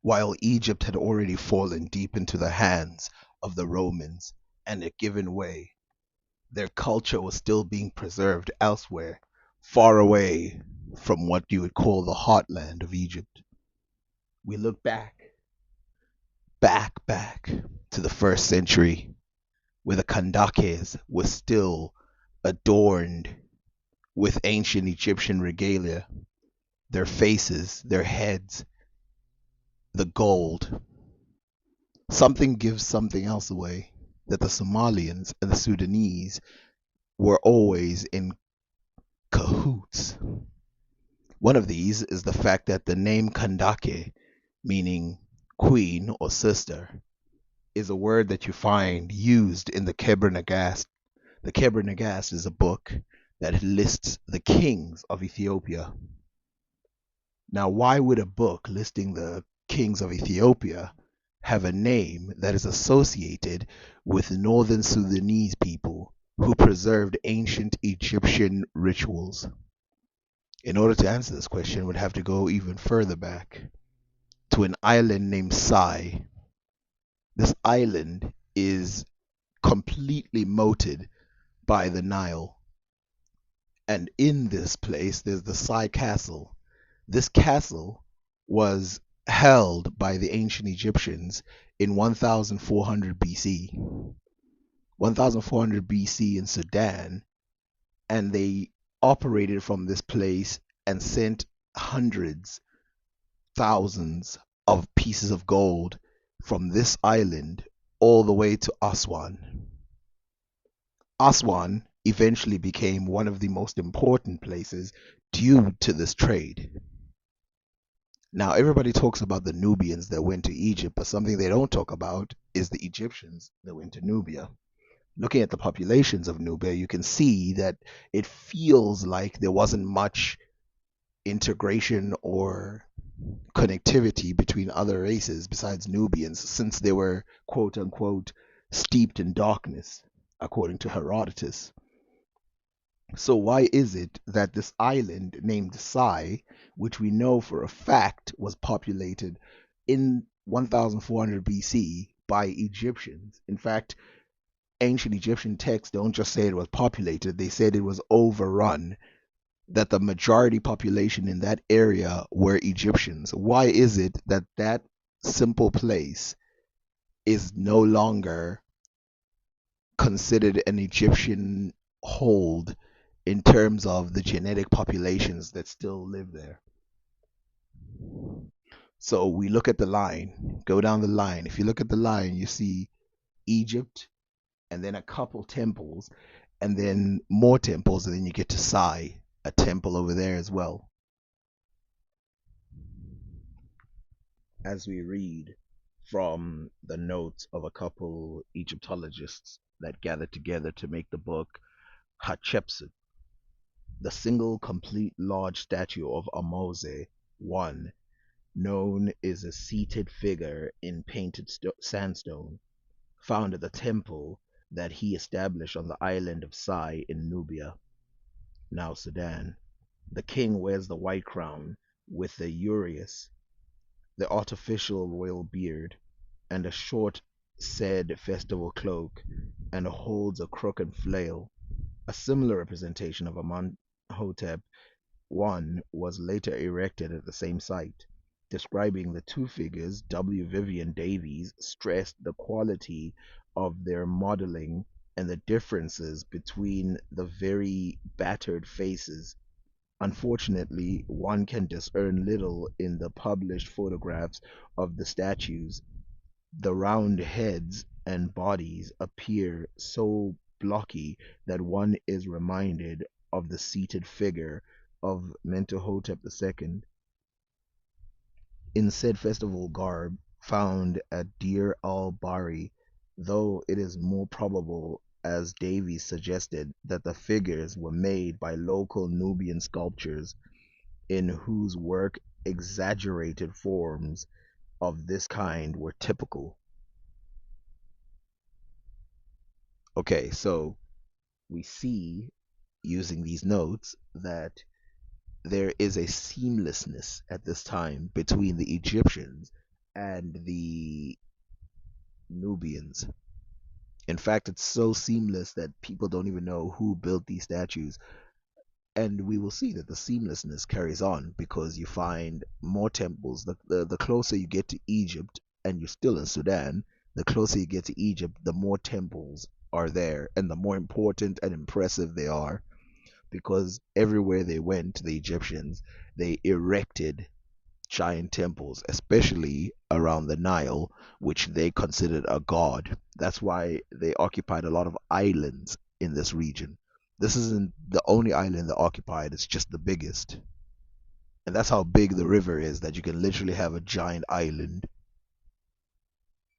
While Egypt had already fallen deep into the hands of the Romans and had given way, their culture was still being preserved elsewhere, far away from what you would call the heartland of Egypt. We look back to the first century, where the Kandakas were still adorned with ancient Egyptian regalia, their faces, their heads, the gold. Something gives something else away that the Somalians and the Sudanese were always in cahoots. One of these is the fact that the name Kandake, meaning queen or sister, is a word that you find used in the Kebra Nagast. The Kebra Nagast is a book that lists the kings of Ethiopia. Now, why would a book listing the kings of Ethiopia have a name that is associated with northern Sudanese people who preserved ancient Egyptian rituals? In order to answer this question, we'd have to go even further back to an island named Sai. This island is completely moated by the Nile. And in this place, there's the Sai Castle. This castle was held by the ancient Egyptians in 1400 BC. 1400 BC in Sudan, and they operated from this place and sent hundreds, thousands of pieces of gold from this island all the way to Aswan. Aswan eventually became one of the most important places due to this trade. Now, everybody talks about the Nubians that went to Egypt, but something they don't talk about is the Egyptians that went to Nubia. Looking at the populations of Nubia, you can see that it feels like there wasn't much integration or connectivity between other races besides Nubians, since they were quote unquote steeped in darkness, according to Herodotus. So, why is it that this island named Sai, which we know for a fact was populated in 1400 BC by Egyptians? In fact, ancient Egyptian texts don't just say it was populated, they said it was overrun, that the majority population in that area were Egyptians. Why is it that that simple place is no longer considered an Egyptian hold in terms of the genetic populations that still live there? So we look at the line, go down the line. If you look at the line, you see Egypt and then a couple temples and then more temples, and then you get to Sai, a temple over there as well. As we read from the notes of a couple Egyptologists that gathered together to make the book Hatshepsut, the single complete large statue of Ahmose I, known as a seated figure in painted sandstone, found at the temple that he established on the island of Sai in Nubia, now Sudan. The king wears the white crown with the uraeus, the artificial royal beard, and a short said festival cloak, and holds a crook and flail. A similar representation of Amenhotep I was later erected at the same site. Describing the two figures, W. Vivian Davies stressed the quality of their modeling and the differences between the very battered faces. Unfortunately, one can discern little in the published photographs of the statues. The round heads and bodies appear so blocky that one is reminded of the seated figure of Mentuhotep II. In said festival garb found at Deir al-Bahri, though it is more probable, as Davies suggested, that the figures were made by local Nubian sculptors in whose work exaggerated forms of this kind were typical. Okay, so we see using these notes that there is a seamlessness at this time between the Egyptians and the Nubians. In fact, it's so seamless that people don't even know who built these statues. And we will see that the seamlessness carries on because you find more temples. The closer you get to Egypt, and you're still in Sudan, the closer you get to Egypt, the more temples are there, and the more important and impressive they are. Because everywhere they went, the Egyptians, they erected giant temples, especially around the Nile, which they considered a god. That's why they occupied a lot of islands in this region. This isn't the only island they occupied, it's just the biggest. And that's how big the river is, that you can literally have a giant island.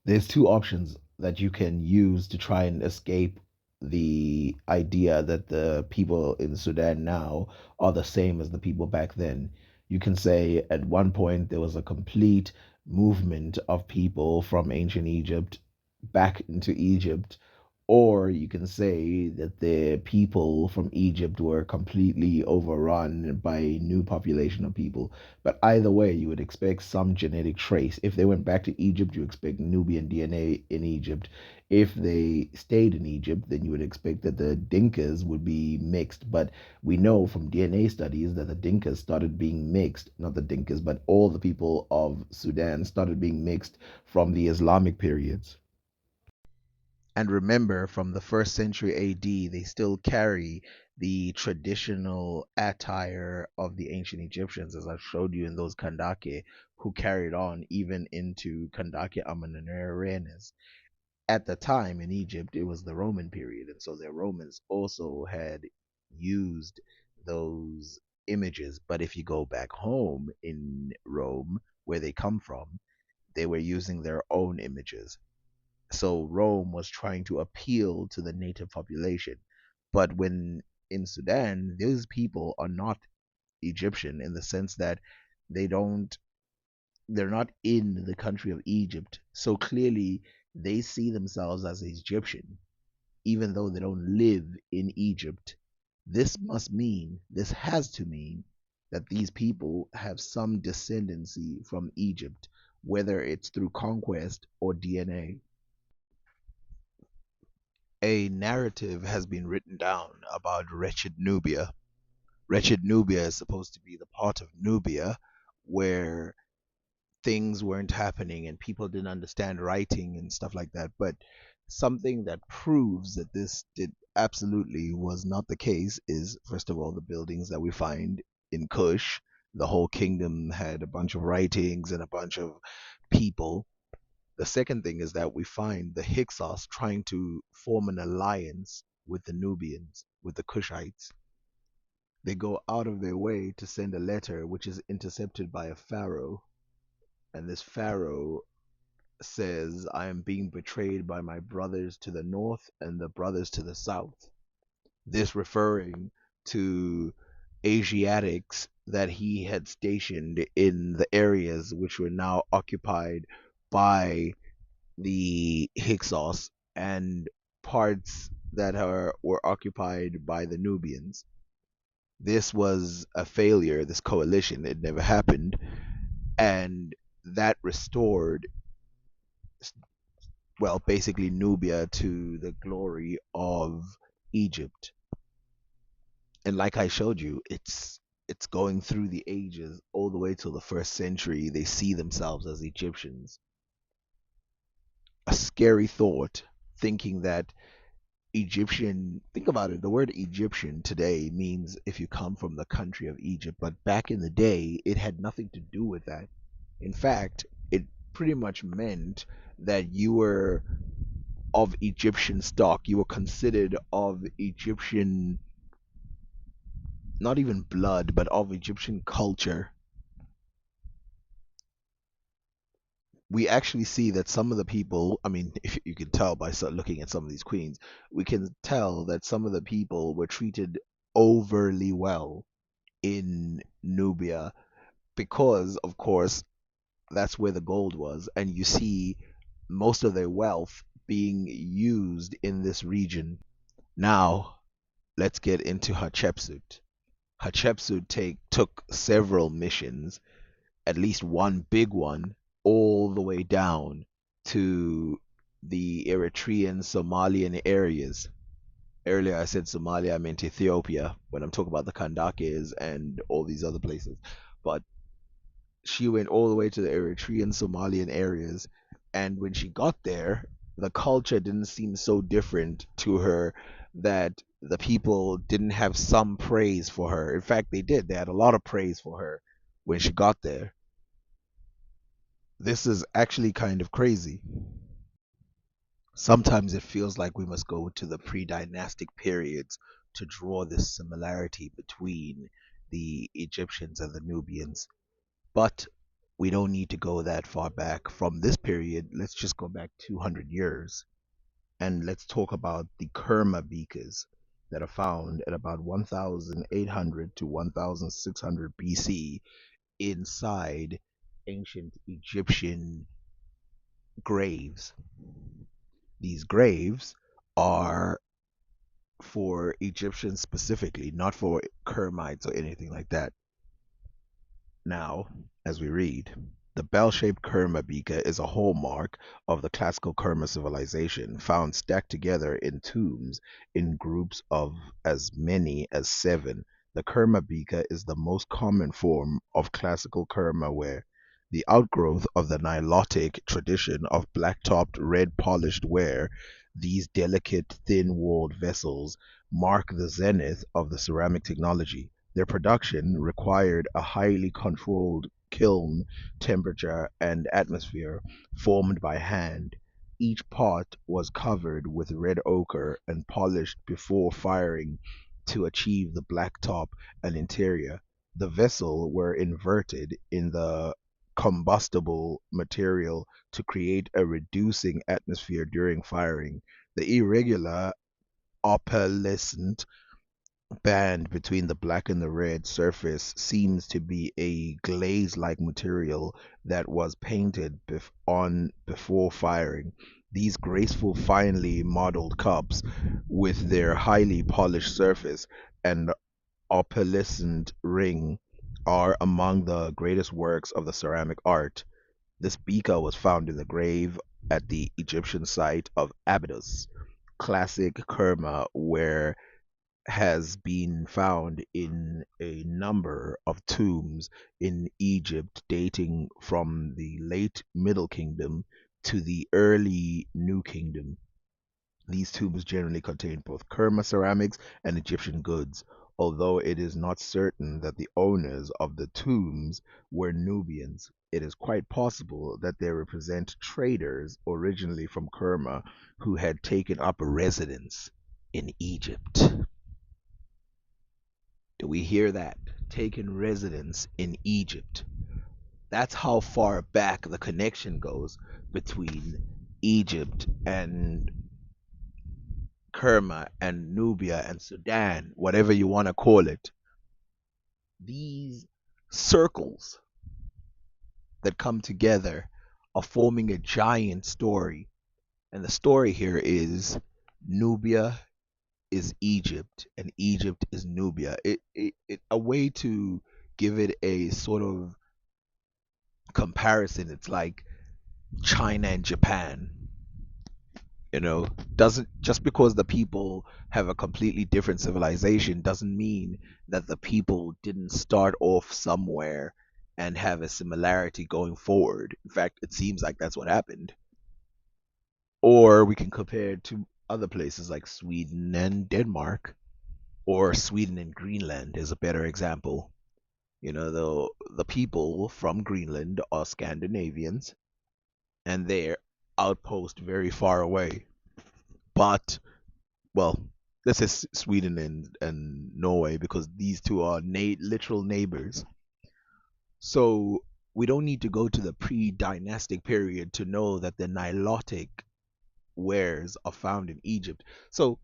There's two options that you can use to try and escape the idea that the people in Sudan now are the same as the people back then. You can say at one point there was a complete movement of people from ancient Egypt back into Egypt, or you can say that the people from Egypt were completely overrun by a new population of people. But either way, you would expect some genetic trace. If they went back to Egypt, you expect Nubian DNA in Egypt. If they stayed in Egypt, then you would expect that the Dinkas would be mixed. But we know from DNA studies that the Dinkas started being mixed, not the Dinkas, but all the people of Sudan started being mixed from the Islamic periods. And remember, from the first century AD, they still carry the traditional attire of the ancient Egyptians, as I've showed you in those Kandake, who carried on even into Kandake Amenerenes. At the time in Egypt, it was the Roman period, and so the Romans also had used those images. But if you go back home in Rome, where they come from, they were using their own images. So Rome was trying to appeal to the native population. But when in Sudan, those people are not Egyptian in the sense that they don't they're not in the country of Egypt. So clearly they see themselves as Egyptian, even though they don't live in Egypt. This has to mean that these people have some descendancy from Egypt, whether it's through conquest or DNA. A narrative has been written down about wretched Nubia. Wretched Nubia is supposed to be the part of Nubia where things weren't happening and people didn't understand writing and stuff like that. But something that proves that this did absolutely was not the case is, first of all, the buildings that we find in Kush. The whole kingdom had a bunch of writings and a bunch of people. The second thing is that we find the Hyksos trying to form an alliance with the Nubians, with the Kushites. They go out of their way to send a letter which is intercepted by a pharaoh, and this pharaoh says, I am being betrayed by my brothers to the north and the brothers to the south. This referring to Asiatics that he had stationed in the areas which were now occupied by the Hyksos and parts that were occupied by the Nubians. This was a failure, this coalition. It never happened. And that restored, well, basically Nubia to the glory of Egypt. And like I showed you, it's going through the ages all the way till the first century. They see themselves as Egyptians. A scary thought, thinking that think about it, the word Egyptian today means if you come from the country of Egypt, but back in the day, it had nothing to do with that. In fact, it pretty much meant that you were of Egyptian stock, you were considered of Egyptian, not even blood, but of Egyptian culture. We actually see that some of the people, I mean, if you can tell by looking at some of these queens, we can tell that some of the people were treated overly well in Nubia because, of course, that's where the gold was, and you see most of their wealth being used in this region. Now, let's get into Hatshepsut. Hatshepsut took several missions, at least one big one, all the way down to the Eritrean Somalian areas. Earlier I said Somalia, I meant Ethiopia when I'm talking about the Kandakes and all these other places. But she went all the way to the Eritrean Somalian areas, and when she got there, the culture didn't seem so different to her that the people didn't have some praise for her. In fact, they did. They had a lot of praise for her when she got there. This is actually kind of crazy. Sometimes it feels like we must go to the pre-dynastic periods to draw this similarity between the Egyptians and the Nubians. But we don't need to go that far back from this period. Let's just go back 200 years and let's talk about the Kerma beakers that are found at about 1800 to 1600 BC inside ancient Egyptian graves. These graves are for Egyptians specifically, not for Kermites or anything like that. Now, as we read, the bell-shaped Kerma beaker is a hallmark of the classical Kerma civilization, found stacked together in tombs in groups of as many as seven. The Kerma beaker is the most common form of classical Kerma ware, the outgrowth of the Nilotic tradition of black-topped, red-polished ware. These delicate, thin-walled vessels mark the zenith of the ceramic technology. Their production required a highly controlled kiln temperature and atmosphere formed by hand. Each pot was covered with red ochre and polished before firing to achieve the black top and interior. The vessels were inverted in the combustible material to create a reducing atmosphere during firing. The irregular opalescent band between the black and the red surface seems to be a glaze-like material that was painted on before firing. These graceful, finely modeled cups, with their highly polished surface and opalescent ring, are among the greatest works of the ceramic art. This beaker was found in the grave at the Egyptian site of Abydos. Classic Kerma, where has been found in a number of tombs in Egypt dating from the late Middle Kingdom to the early New Kingdom. These tombs generally contain both Kerma ceramics and Egyptian goods, although it is not certain that the owners of the tombs were Nubians. It is quite possible that they represent traders originally from Kerma who had taken up residence in Egypt. Do we hear that? Taking residence in Egypt. That's how far back the connection goes between Egypt and Kerma and Nubia and Sudan, whatever you want to call it. These circles that come together are forming a giant story. And the story here is Nubia is Egypt and Egypt is Nubia. A way to give it a sort of comparison, it's like China and Japan. You know, doesn't just because the people have a completely different civilization doesn't mean that the people didn't start off somewhere and have a similarity going forward. In fact, it seems like that's what happened. Or we can compare it to other places like Sweden and Denmark, or Sweden and Greenland is a better example. You know, the people from Greenland are Scandinavians, and they're outpost very far away. But well, let's say Sweden and Norway because these two are literal neighbors. So we don't need to go to the pre-dynastic period to know that the Nilotic wares are found in Egypt. So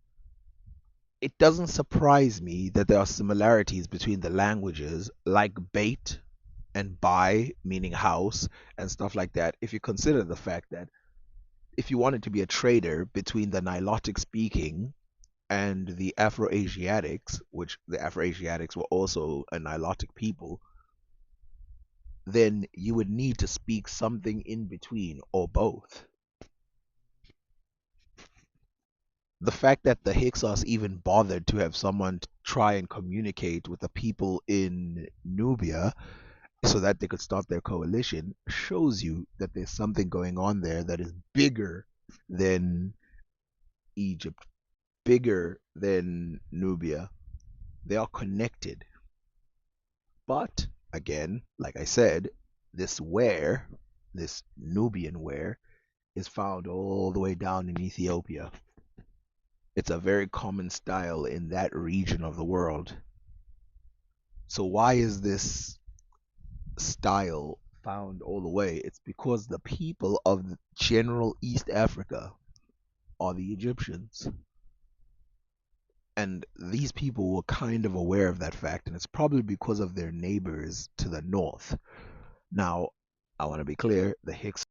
it doesn't surprise me that there are similarities between the languages like bait and buy, meaning house, and stuff like that. If you consider the fact that if you wanted to be a trader between the Nilotic speaking and the Afro-Asiatics, which the Afro-Asiatics were also a Nilotic people, then you would need to speak something in between or both. The fact that the Hyksos even bothered to have someone try and communicate with the people in Nubia so that they could start their coalition shows you that there's something going on there that is bigger than Egypt, bigger than Nubia. They are connected. But again, like I said, this ware, this Nubian ware, is found all the way down in Ethiopia. It's a very common style in that region of the world. So why is this style found all the way? It's because the people of general East Africa are the Egyptians. And these people were kind of aware of that fact, and it's probably because of their neighbors to the north. Now, I want to be clear, the Hicks